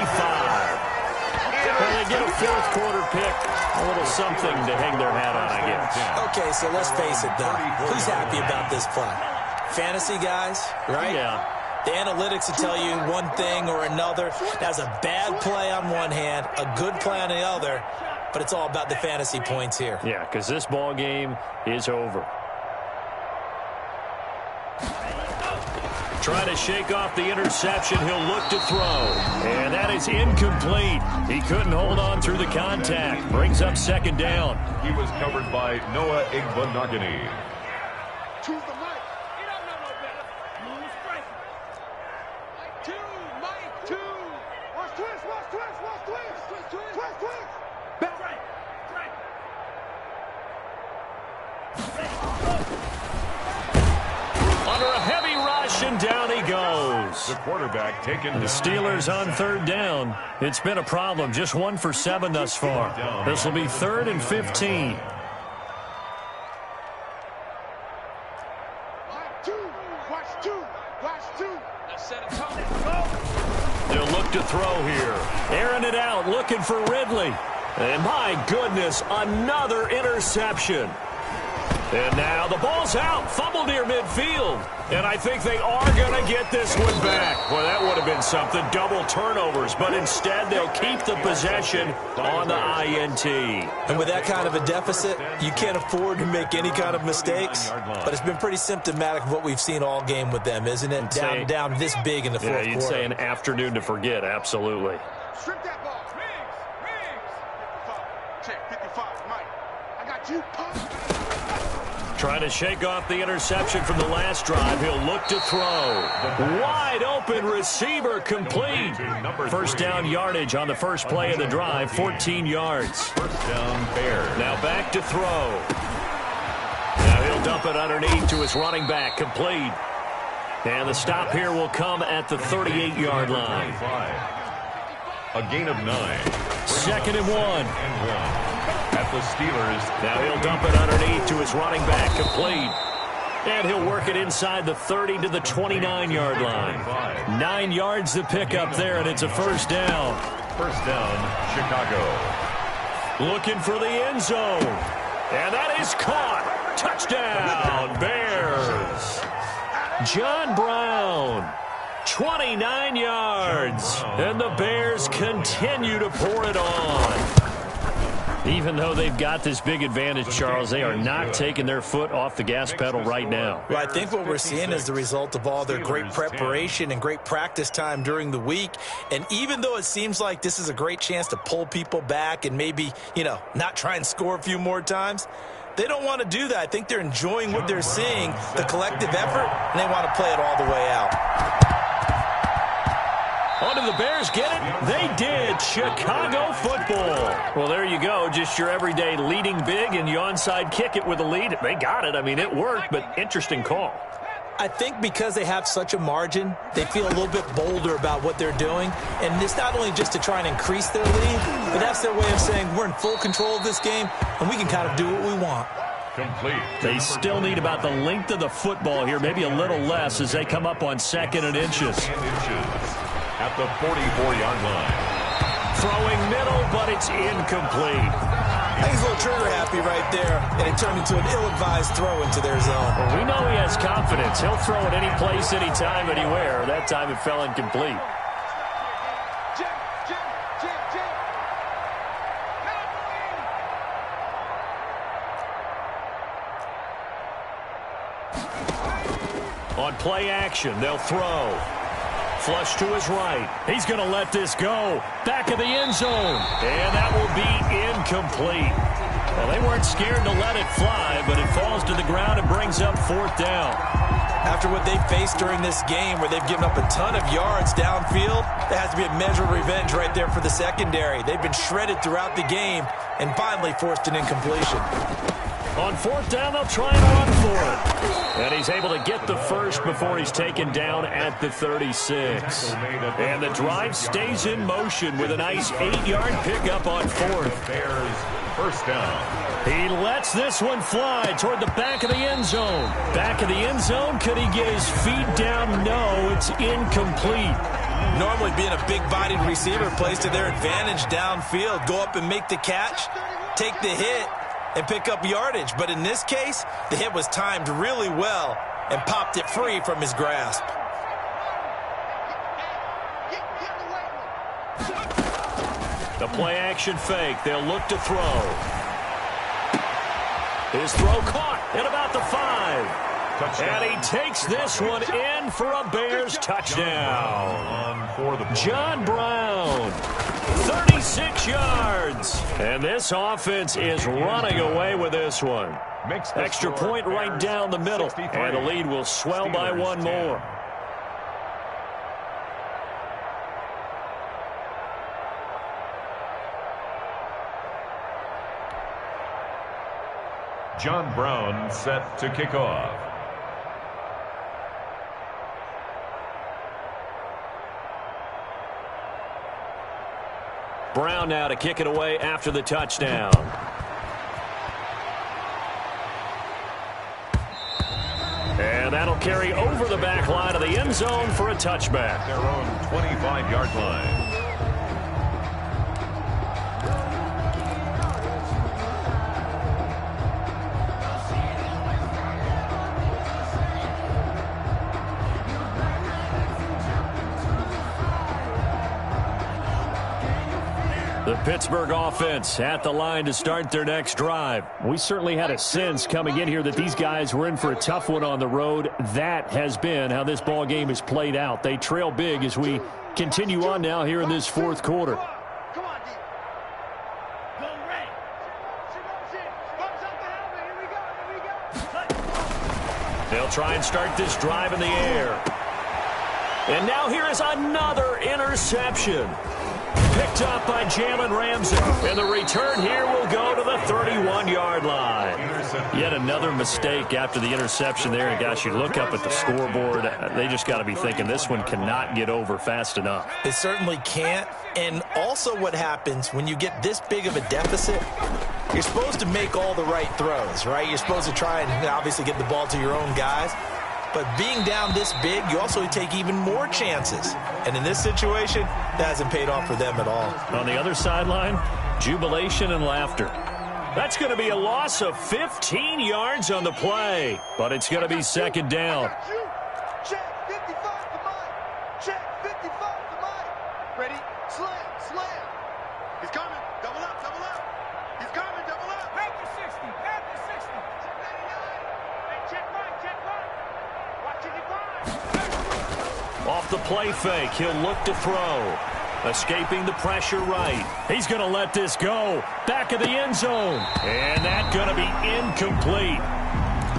Well, they get a 4th quarter pick. A little something to hang their hat on, I guess. Okay, so let's face it, though. Who's happy about this play? Fantasy guys, right? Yeah. The analytics will tell you one thing or another. That's a bad play on one hand, a good play on the other, but it's all about the fantasy points here. Yeah, because this ball game is over. Trying to shake off the interception. He'll look to throw. And that is incomplete. He couldn't hold on through the contact. Brings up 2nd down. He was covered by Noah Igbenogany. Choose the mic. You don't know no better. Blue striker. Mike 2. Watch twist. Back right. Under a heavy rush, and down he goes. The quarterback taken. The Steelers on 3rd down. It's been a problem. Just 1 for 7 thus far. This will be 3rd and 15. They'll look to throw here. Airing it out, looking for Ridley. And my goodness, another interception. And now the ball's out, fumbled near midfield. And I think they are going to get this one back. Well, that would have been something, double turnovers. But instead, they'll keep the possession on the INT. And with that kind of a deficit, you can't afford to make any kind of mistakes. But it's been pretty symptomatic of what we've seen all game with them, isn't it? Down this big in the 4th quarter. Yeah, you'd say an afternoon to forget, absolutely. Strip that ball. Riggs. Check 55, Mike. I got you. Trying to shake off the interception from the last drive. He'll look to throw. Wide open receiver complete. 1st down yardage on the first play of the drive, 14 yards. 1st down Bears. Now back to throw. Now he'll dump it underneath to his running back, complete. And the stop here will come at the 38-yard line. A gain of 9. 2nd and 1. At the Steelers. Now he'll dump it underneath to his running back, complete. And he'll work it inside the 30 to the 29-yard line. 9 yards to pick up there, and it's a 1st down. 1st down, Chicago. Looking for the end zone. And that is caught. Touchdown, Bears. John Brown. 29 yards. And the Bears continue to pour it on. Even though they've got this big advantage, Charles, they are not taking their foot off the gas pedal right now. Well, I think what we're seeing is the result of all their great preparation and great practice time during the week. And even though it seems like this is a great chance to pull people back and maybe, not try and score a few more times, they don't want to do that. I think they're enjoying what they're seeing, the collective effort, and they want to play it all the way out. Oh, did the Bears get it? They did. Chicago football. Well, there you go. Just your everyday leading big, and you onside kick it with a lead. They got it. I mean, it worked, but interesting call. I think because they have such a margin, they feel a little bit bolder about what they're doing. And it's not only just to try and increase their lead, but that's their way of saying we're in full control of this game, and we can kind of do what we want. Complete. They still need about the length of the football here, maybe a little less as they come up on 2nd and inches. At the 44-yard line. Throwing middle, but it's incomplete. I think he's a little trigger happy right there, and it turned into an ill-advised throw into their zone. Well, we know he has confidence. He'll throw it any place, anytime, anywhere. That time it fell incomplete. On play action, they'll throw. Flush to his right. He's going to let this go. Back of the end zone. And that will be incomplete. Well, they weren't scared to let it fly, but it falls to the ground and brings up 4th down. After what they faced during this game where they've given up a ton of yards downfield, there has to be a measure of revenge right there for the secondary. They've been shredded throughout the game and finally forced an incompletion. On 4th down, they'll try and run for it. And he's able to get the first before he's taken down at the 36. And the drive stays in motion with a nice 8-yard pickup on 4th. Bears first down. He lets this one fly toward the back of the end zone. Back of the end zone, could he get his feet down? No, it's incomplete. Normally being a big-bodied receiver plays to their advantage downfield. Go up and make the catch, take the hit, and pick up yardage. But in this case, the hit was timed really well and popped it free from his grasp. The play-action fake. They'll look to throw. His throw caught at about the 5. Touchdown. And he takes this one in for a Bears touchdown. John Brown, 36 yards. And this offense is running away with this one. Extra point right down the middle. And the lead will swell by one more. John Brown set to kick off. Brown now to kick it away after the touchdown. And that'll carry over the back line of the end zone for a touchback. Their own 25-yard line. The Pittsburgh offense at the line to start their next drive. We certainly had a sense coming in here that these guys were in for a tough one on the road. That has been how this ball game has played out. They trail big as we continue on now here in this 4th quarter. They'll try and start this drive in the air. And now here is another interception. Picked up by Jalen Ramsey. And the return here will go to the 31-yard line. Yet another mistake after the interception there. And, gosh, you look up at the scoreboard. They just got to be thinking this one cannot get over fast enough. It certainly can't. And also what happens when you get this big of a deficit, you're supposed to make all the right throws, right? You're supposed to try and obviously get the ball to your own guys. But being down this big, you also take even more chances. And in this situation, that hasn't paid off for them at all. On the other sideline, jubilation and laughter. That's going to be a loss of 15 yards on the play. But it's going to be 2nd down. Check 55 to Mike. Check 55 to Mike. Ready? Slam, slam. He's coming. Double up, double up. He's coming. off the play fake. He'll look to throw. Escaping the pressure right. He's going to let this go. Back of the end zone. And that's going to be incomplete.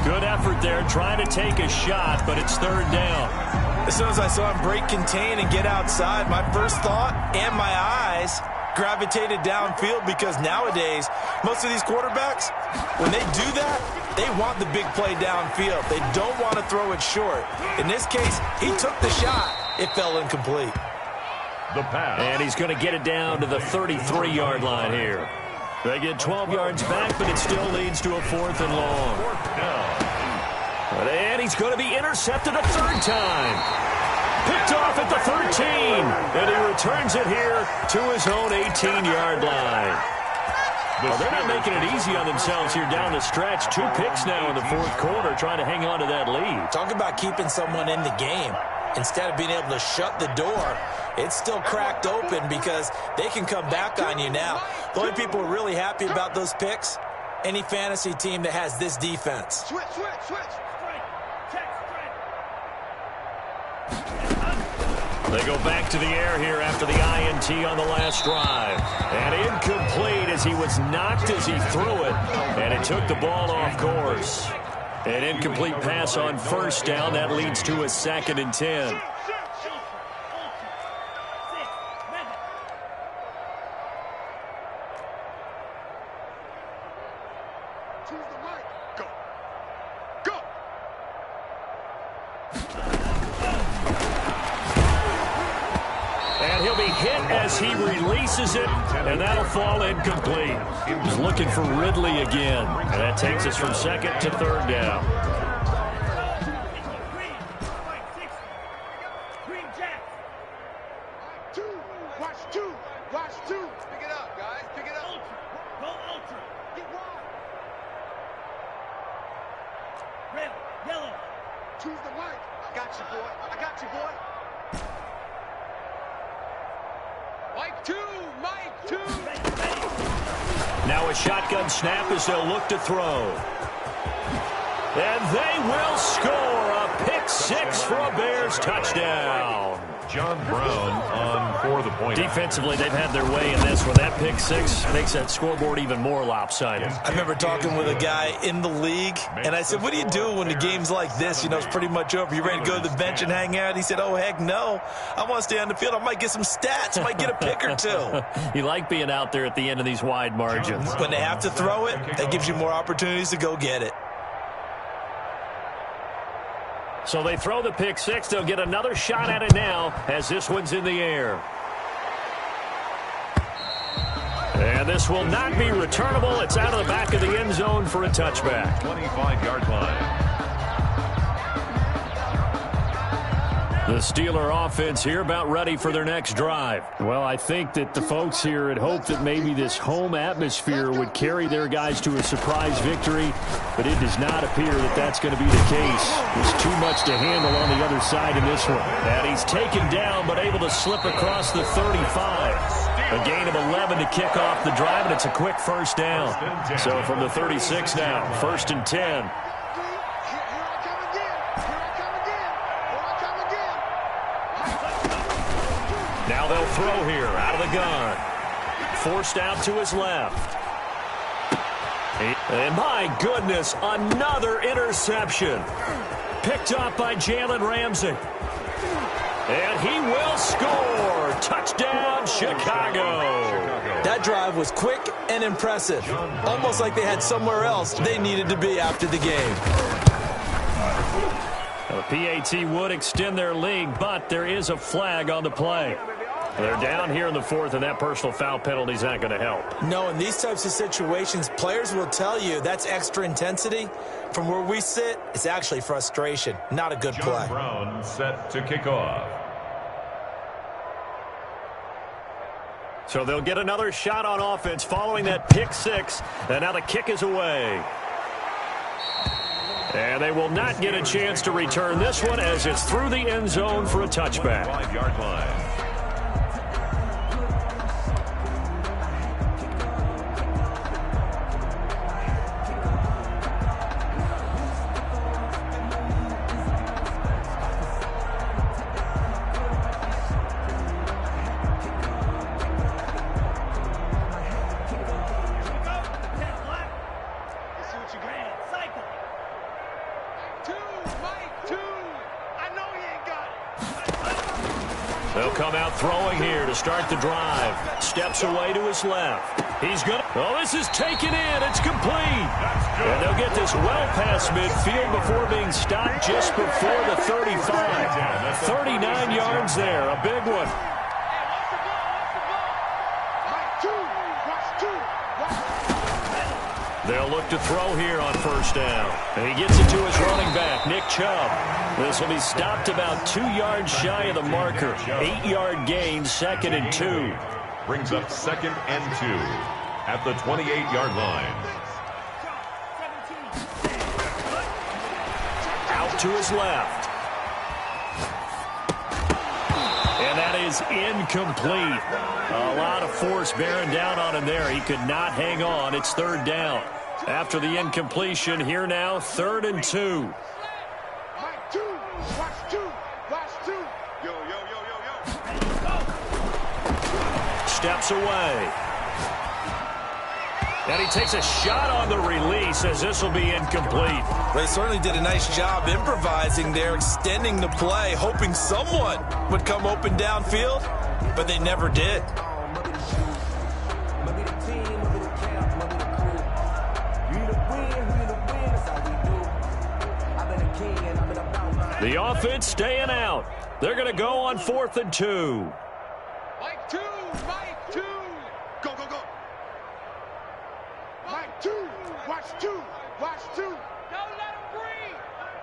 Good effort there trying to take a shot, but it's third down. As soon as I saw him break contain and get outside, my first thought and my eyes gravitated downfield, because nowadays, most of these quarterbacks, when they do that, they want the big play downfield. They don't want to throw it short. In this case, he took the shot. It fell incomplete. The pass. And he's going to get it down to the 33-yard line here. They get 12 yards back, but it still leads to a 4th and long. And he's going to be intercepted a third time. Picked off at the 13. And he returns it here to his own 18-yard line. Well, they're not making it easy on themselves here down the stretch. 2 picks now in the 4th quarter, trying to hang on to that lead. Talk about keeping someone in the game. Instead of being able to shut the door, it's still cracked open because they can come back on you now. The only people who are really happy about those picks, any fantasy team that has this defense. Switch. They go back to the air here after the INT on the last drive. And incomplete as he was knocked as he threw it. And it took the ball off course. An incomplete pass on first down. That leads to a 2nd and 10. And he'll be hit as he releases it, and that'll fall incomplete. He was looking for Ridley again, and that takes us from 2nd to 3rd down. Watch two. Pick it up, guys. Pick it up. Go ultra. Get wide. Red, yellow. Choose the mic. I got you, boy. Mike 2. Now a shotgun snap as they'll look to throw. And they will score a pick 6 for a Bears touchdown. John Brown on for the point. Defensively, they've had their way in this one. That pick 6 makes that scoreboard even more lopsided. I remember talking with a guy in the league, and I said, what do you do when the game's like this? You know, it's pretty much over. You ready to go to the bench and hang out? He said, oh, heck no. I want to stay on the field. I might get some stats. I might get a pick or 2. You like being out there at the end of these wide margins. When they have to throw it, that gives you more opportunities to go get it. So they throw the pick 6. They'll get another shot at it now as this one's in the air. And this will not be returnable. It's out of the back of the end zone for a touchback. 25-yard line. The Steeler offense here about ready for their next drive. Well, I think that the folks here had hoped that maybe this home atmosphere would carry their guys to a surprise victory, but it does not appear that that's going to be the case. There's too much to handle on the other side in this one. And he's taken down but able to slip across the 35. A gain of 11 to kick off the drive, and it's a quick first down. So from the 36 now, 1st and 10. Now they'll throw here out of the gun. Forced out to his left. And my goodness, another interception. Picked up by Jalen Ramsey. And he will score. Touchdown, Chicago. That drive was quick and impressive. Almost like they had somewhere else they needed to be after the game. The PAT would extend their lead, but there is a flag on the play. They're down here in the 4th, and that personal foul penalty is not going to help. No, in these types of situations, players will tell you that's extra intensity. From where we sit, it's actually frustration, not a good play. John Brown set to kick off. So they'll get another shot on offense following that pick 6, and now the kick is away. And they will not get a chance to return this one as it's through the end zone for a touchback. 5-yard line. They'll come out throwing here to start the drive. Steps away to his left. He's going to... Oh, this is taken in. It's complete. And they'll get this well past midfield before being stopped just before the 35. 39 yards there. A big one. They'll look to throw here on first down. And he gets it to his running back, Nick Chubb. This will be stopped about 2 yards shy of the marker. 8-yard gain, 2nd and 2. Brings up 2nd and 2 at the 28-yard line. Out to his left. And that is incomplete. A lot of force bearing down on him there. He could not hang on. It's 3rd down. After the incompletion, here now, 3rd and 2. Steps away. And he takes a shot on the release as this will be incomplete. They certainly did a nice job improvising there, extending the play, hoping someone would come open downfield, but they never did. The offense staying out. They're going to go on 4th and 2. Mike 2, Mike 2. Go, go, go. Mike 2, watch 2, watch 2. Don't let him breathe.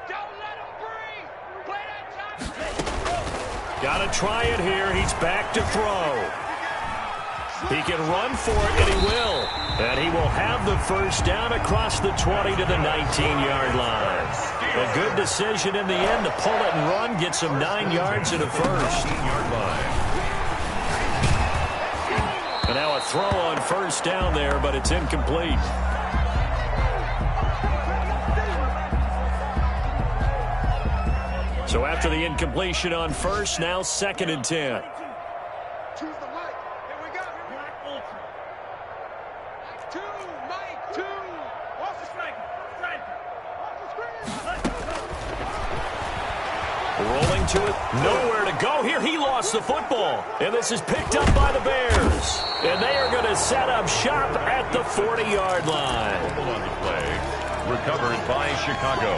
Don't let him breathe. Play that time. Got to try it here. He's back to throw. He can run for it, and he will. And he will have the first down across the 20 to the 19-yard line. A good decision in the end to pull it and run, get some 9 yards and a first. And now a throw on first down there, but it's incomplete. So after the incompletion on first, now 2nd and 10. Rolling to it. Nowhere to go here. He lost the football. And this is picked up by the Bears. And they are going to set up shop at the 40-yard line. On the play. Recovered by Chicago.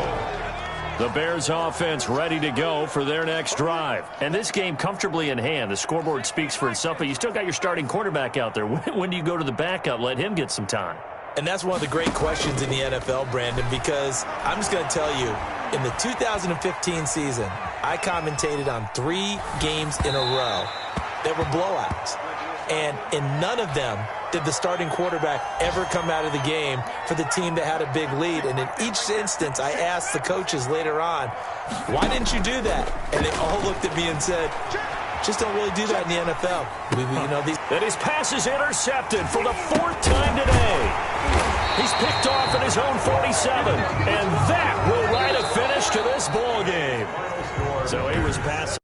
The Bears offense ready to go for their next drive. And this game comfortably in hand. The scoreboard speaks for itself, but you still got your starting quarterback out there. When do you go to the backup? Let him get some time. And that's one of the great questions in the NFL, Brandon, because I'm just going to tell you, in the 2015 season, I commentated on 3 games in a row that were blowouts. And in none of them did the starting quarterback ever come out of the game for the team that had a big lead. And in each instance, I asked the coaches later on, why didn't you do that? And they all looked at me and said, just don't really do that in the NFL. And his pass is intercepted for the 4th time today. He's picked off at his own 47. And that will write a finish to this ball game. So he was passing.